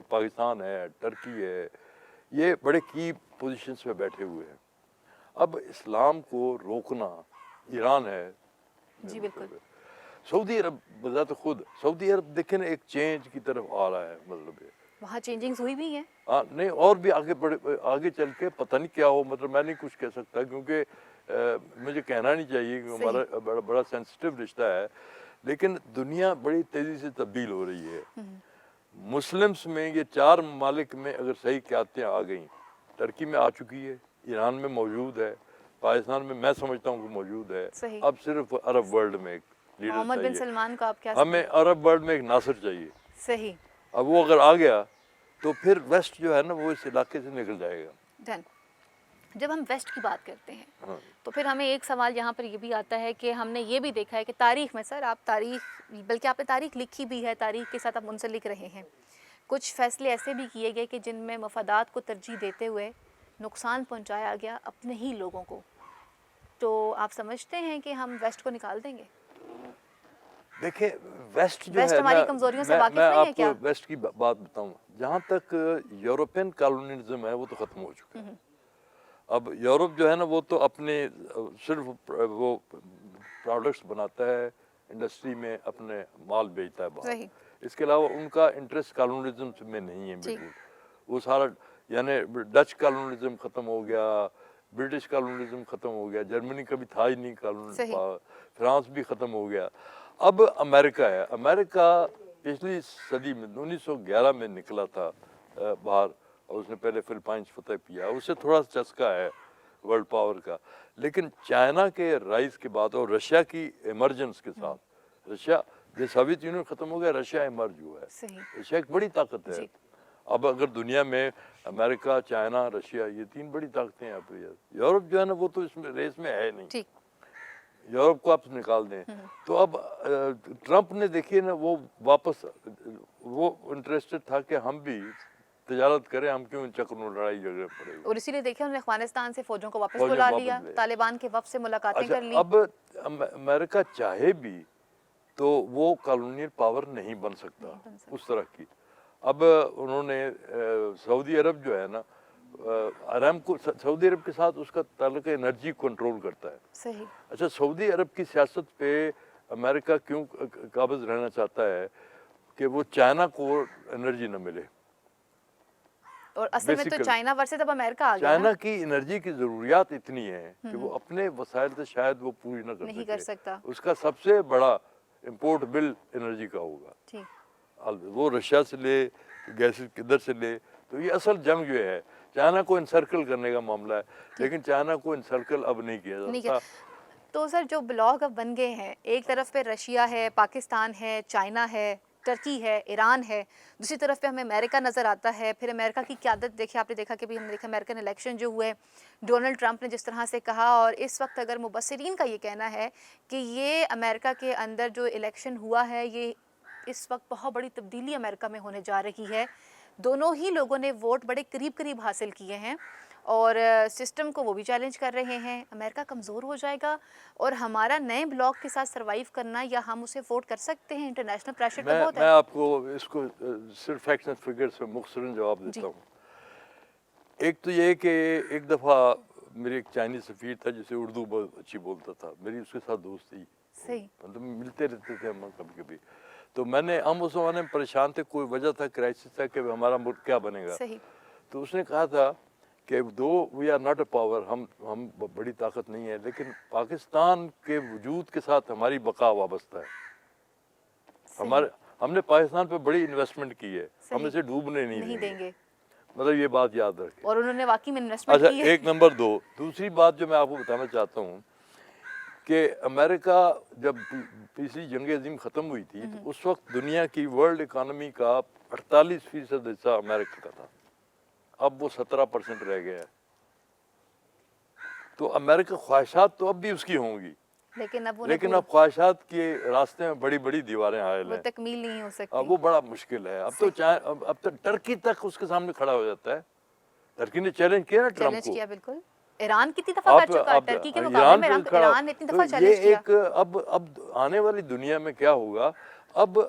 پاکستان ہے, ٹرکی ہے, یہ بڑے کی پوزیشنز پہ بیٹھے ہوئے ہیں. اب اسلام کو روکنا ایران ہے. جی بالکل. سعودی عرب بذات خود, سعودی عرب دیکھیں نا ایک چینج کی طرف آ رہا ہے, مطلب وہاں چینجنگز ہوئی بھی ہیں. نہیں, اور بھی آگے چل کے پتہ نہیں کیا ہو, مطلب میں نہیں کچھ کہہ سکتا کیونکہ مجھے کہنا نہیں چاہیے کہ ہمارا بڑا سینسٹیو رشتہ ہے, لیکن دنیا بڑی تیزی سے تبدیل ہو رہی ہے. مسلمس میں یہ 4 ممالک میں اگر صحیح قیادتیں آ گئیں, ٹرکی میں آ چکی ہے, ایران میں موجود ہے, پاکستان میں میں سمجھتا ہوں کہ موجود ہے. اب صرف عرب ورلڈ میں ایک لیڈر محمد بن چاہیے. سلمان کو آپ کیا ہمیں عرب ورلڈ میں ایک ناصر چاہیے. صحیح. اب وہ اگر آ گیا تو پھر ویسٹ جو ہے نا وہ اس علاقے سے نکل جائے گا. ڈن. جب ہم ویسٹ کی بات کرتے ہیں تو پھر ہمیں ایک سوال یہاں پر یہ بھی آتا ہے کہ ہم نے یہ بھی دیکھا ہے کہ تاریخ میں, سر آپ تاریخ, بلکہ آپ نے تاریخ لکھی بھی ہے, تاریخ کے ساتھ آپ منسلک رہے ہیں, کچھ فیصلے ایسے بھی کیے گئے کہ جن میں مفادات کو ترجیح دیتے ہوئے نقصان پہنچایا گیا اپنے ہی لوگوں کو. تو آپ سمجھتے ہیں کہ ہم ویسٹ کو نکال دیں گے؟ دیکھیں ویسٹ جو ویسٹ ہے ہماری کمزوریوں سے واقف میں نہیں ہے آپ کیا؟ کو ویسٹ کی بات بتاؤں، جہاں تک یورپین کالونیزم ہے وہ تو ختم ہو چکا ہے. اب یورپ جو ہے نا وہ تو اپنے صرف وہ پروڈکٹس بناتا ہے، انڈسٹری میں اپنے مال بیچتا ہے باہر. صحیح. اس کے علاوہ ان کا انٹرسٹ کالونیزم میں نہیں ہے بالکل. وہ سارا یعنی ڈچ کالونیزم ختم ہو گیا، برٹش کالونیزم ختم ہو گیا، جرمنی کا بھی تھا ہی نہیں کالونی، فرانس بھی ختم ہو گیا. اب امریکہ ہے. امریکہ پچھلی صدی میں 1911 میں نکلا تھا باہر، اور اس نے پہلے فلپائنز فتح کیا. اس سے تھوڑا سا چسکا ہے ورلڈ پاور کا. لیکن چائنا کے رائز کے بعد اور رشیا کی ایمرجنس کے ساتھ، رشیا جو سوویت یونین ختم ہو گیا، رشیا ایمرج ہوا ہے. رشیا ایک بڑی طاقت ہے. اب اگر دنیا میں امریکہ، چائنا، رشیا، یہ تین بڑی طاقتیں ہیں. اب یورپ جو ہے نا وہ تو اس میں ریس میں ہے نہیں. یورپ کو آپ نکال دیں تو اب ٹرمپ نے دیکھیے نا وہ واپس وہ انٹرسٹڈ تھا کہ ہم بھی تجارت کریں، ہم کیوں ان چکروں میں لڑائی جھگڑے پڑے. اور اسی لیے دیکھیں انہوں نے افغانستان سے فوجوں کو واپس بلا لیا، طالبان کے وفد سے ملاقاتیں کر لی. اب امریکہ چاہے بھی تو وہ کالونیل پاور نہیں بن سکتا اس طرح کی. اب انہوں نے سعودی عرب جو ہے نا، ارامکو سعودی عرب کے ساتھ اس کا تعلق انرجی کنٹرول کرتا ہے. صحیح. اچھا سعودی عرب کی سیاست پہ امریکہ کیوں قابض رہنا چاہتا ہے کہ وہ چائنا کو انرجی نہ ملے. اور اصل میں تو چائنا ورسز اب امریکہ آ گیا. چائنا کی انرجی کی ضروریات اتنی ہیں کہ وہ اپنے وسائل سے شاید وہ پوری نہ کر سکے. اس کا سب سے بڑا امپورٹ بل انرجی کا ہوگا. وہ رشیا سے لے، گیس کدھر سے لے. تو یہ اصل جنگ جو ہے چائنا کو انسرکل کرنے کا معاملہ ہے، لیکن چائنا کو انسرکل اب نہیں کیا جاتا. تو سر جو بلاک اب بن گئے ہیں، ایک طرف پہ رشیا ہے، پاکستان ہے، چائنا ہے، ترکی ہے، ایران ہے، دوسری طرف پہ ہمیں امریکہ نظر آتا ہے. پھر امریکہ کی قیادت دیکھیں، آپ نے دیکھا کہ ہم نے دیکھا امریکن الیکشن جو ہوئے، ڈونلڈ ٹرمپ نے جس طرح سے کہا. اور اس وقت اگر مبصرین کا یہ کہنا ہے کہ یہ امریکہ کے اندر جو الیکشن ہوا ہے، یہ اس وقت بہت بڑی تبدیلی امریکہ میں ہونے جا رہی ہے. دونوں ہی لوگوں نے ووٹ بڑے قریب قریب حاصل کیے ہیں اور سسٹم کو وہ بھی چیلنج کر رہے ہیں. امریکہ کمزور ہو جائے گا اور ہمارا نئے بلاک کے ساتھ سروائیو کرنا، یا ہم اسے ووٹ کر سکتے ہیں؟ انٹرنیشنل پریشر تو بہت ہے. میں آپ کو اس کو صرف فیکٹس اینڈ فگرز سے مختصراً جواب دیتا ہوں. ایک تو یہ کہ ایک دفعہ میرے ایک چائنیز سفیر تھا جسے اردو بہت اچھی بولتا تھا، میری اس کے ساتھ دوستی، مطلب ملتے رہتے تھے ہم کبھی کبھی. تو ہم اس زمانے میں پریشان تھے، کوئی وجہ تھا، کرائسس تھا کہ ہمارا ملک کیا بنے گا. تو اس نے کہا تھا کہ دو we are not a power, ہم بڑی طاقت نہیں ہے، لیکن پاکستان کے وجود کے ساتھ ہماری بقا وابستہ ہے. ہم نے پاکستان پہ بڑی انویسٹمنٹ کی ہے، ہم اسے ڈوبنے نہیں دیں گے. مطلب یہ بات یاد رکھیں. اور انہوں نے واقعی میں انویسٹمنٹ کی ہے. اچھا ایک نمبر دو. دوسری بات جو میں آپ کو بتانا چاہتا ہوں کہ امریکہ جب پچھلی جنگ عظیم ختم ہوئی تھی تو اس وقت دنیا کی ورلڈ اکانومی کا 48% حصہ امریکہ کا تھا. اب وہ 17% رہ گیا ہے. تو امریکہ خواہشات تو اب بھی اس کی ہوں گی، لیکن اب خواہشات کے راستے میں بڑی بڑی دیواریں حائل ہیں، تکمیل نہیں ہو سکتی. اب وہ بڑا مشکل ہے. اب تو ٹرکی تک اس کے سامنے کھڑا ہو جاتا ہے. ٹرکی نے چیلنج کیا نا ٹرمپ کو. بالکل. ایران کتنی دفعہ کر چکا ہے ٹرکی کے مقابلے میں، ایران نے اتنی دفعہ چیلنج کیا. اب آنے والی دنیا میں کیا ہوگا؟ اب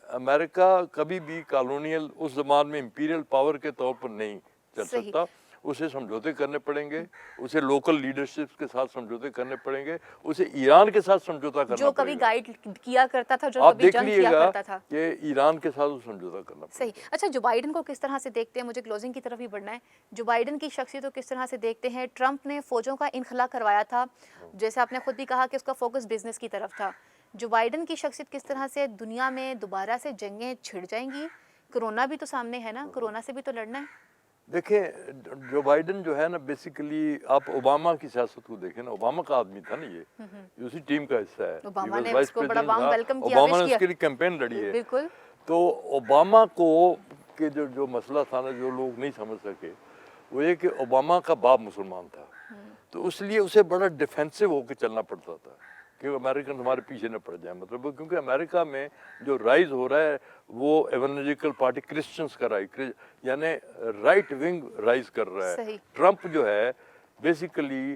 امریکہ کبھی بھی کالونیل اس زمان میں امپیریل پاور کے طور پر نہیں چل سکتا. اسے سمجھوتے کرنے پڑیں گے، اسے لوکل لیڈرشپ کے ساتھ سمجھوتے کرنے پڑیں گے، اسے ایران کے ساتھ سمجھوتا کرنا پڑے گا، جو کبھی گائیڈ کیا کرتا تھا، جو آپ کبھی دیکھ جنگ لیے کیا گا کرتا تھا. کہ ایران کے ساتھ سمجھوتا کرنا پڑے گا. صحیح. اچھا جو بائیڈن کو کس طرح سے دیکھتے ہیں، مجھے کلوزنگ کی طرف ہی بڑھنا ہے. جو بائیڈن کی شخصیت کو کس طرح سے دیکھتے ہیں؟ ٹرمپ نے فوجوں کا انخلا کروایا تھا، جیسے آپ نے خود بھی کہا کہ اس کا فوکس بزنس کی طرف تھا. جو بائیڈن کی شخصیت کس طرح سے دنیا میں دوبارہ سے جنگیں چھڑ جائیں گی؟ کرونا بھی تو سامنے ہے نا، کرونا سے بھی تو لڑنا ہے. دیکھیں جو بائیڈن جو ہے نا، بیسیکلی آپ اوباما کی سیاست کو دیکھیں نا، اوباما کا آدمی تھا نا، یہ اسی ٹیم کا حصہ ہے. اوباما نے اس کو بڑا وارم ویلکم کیا، اوباما نے اس کے لیے کیمپین لڑی ہے. بالکل. تو اوباما کو کہ جو مسئلہ تھا نا، جو لوگ نہیں سمجھ سکے، وہ یہ کہ اوباما کا باپ مسلمان تھا، تو اس لیے اسے بڑا ڈیفینسو ہو کے چلنا پڑتا تھا کہ امریکن ہمارے پیچھے نہ پڑ جائیں. مطلب کیونکہ امریکہ میں جو رائز ہو رہا ہے وہ ایونجیکل پارٹی کرسچنس کا یعنی رائٹ ونگ رائز کر رہا ہے. ٹرمپ جو ہے بیسیکلی